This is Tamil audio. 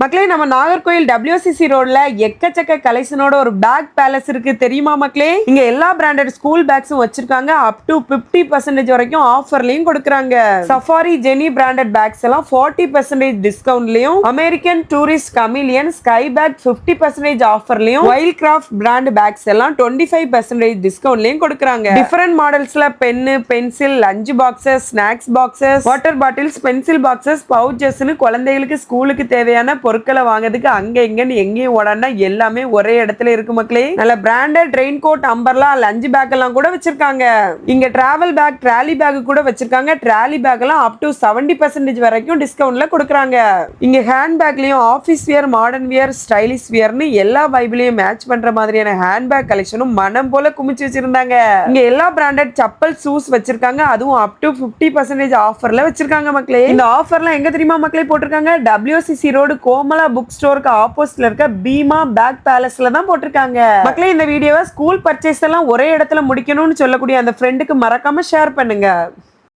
மக்களே, நம்ம நாகர்கோயில் WCC ரோட்ல எக்கச்சக்க கலெக்ஷனோட ஒரு பேக் பேலஸ் இருக்கு தெரியுமா மக்களே? இங்க எல்லா பிராண்டட் ஸ்கூல் பேக்ஸும் வச்சிருக்காங்க. அப் டு 50% வரைக்கும் ஆஃபர்லயும் கொடுக்கறாங்க. சஃபாரி ஜெனி பிராண்டட் பேக்ஸ் எல்லாம் 40% டிஸ்கவுண்ட்லயும், American tourist Kamiliant sky bag 50% ஆஃபர்லயும், வைல்ட் கிராஃப்ட் பிராண்ட் பேக்ஸ் எல்லாம் 25% டிஸ்கவுண்ட்லயும் கொடுக்கறாங்க. டிஃபரண்ட் மாடல்ஸ்ல pen, pencil, lunch boxes, snacks boxes, water bottles, pencil boxes, பவுச்சஸ்னு குழந்தைகளுக்கு ஸ்கூலுக்கு தேவையான பொருட்களை வாங்குறதுக்கு அங்க இங்கன்னு எங்கேயும் ஓடானா எல்லாமே ஒரே இடத்துல இருக்கு மக்களே. நல்ல branded rain coat, umbrella, lunch bag எல்லாம் கூட வச்சிருக்காங்க. இங்க டிராவல் பேக், ட்ராலி பேக் கூட வச்சிருக்காங்க. ட்ராலி பேக் எல்லாம் அப் டு 70% வரைக்கும் டிஸ்கவுண்ட்ல கொடுக்கறாங்க. இங்க ஹேண்ட் பேக்லயும் office wear, modern wear, stylish வியர்னு எல்லா வைப்லயும் மேட்ச் பண்ற மாதிரியான ஹேண்ட் பேக் கலெக்ஷனும் மனம் போல குமிச்சு வச்சிருந்தாங்க. இங்க எல்லா பிராண்டட் செப்பல், ஷூஸ் வச்சிருக்காங்க. அதுவும் அப் டு 50% ஆஃபர்ல வச்சிருக்காங்க மக்களே. இந்த ஆஃபர்லாம் எங்க தெரியுமா மக்களே போட்டிருக்காங்க? WCC ரோடு கோமலா புக் ஸ்டோருக்கு ஆப்போசிட்ல இருக்க பீமா பேக் பேலஸ்ல தான் போட்டிருக்காங்க. மக்களே, இந்த வீடியோவை ஸ்கூல் பர்ச்சேஸ் எல்லாம் ஒரே இடத்துல முடிக்கணும்னு சொல்லக்கூடிய அந்த ஃப்ரெண்டுக்கு மறக்காம ஷேர் பண்ணுங்க.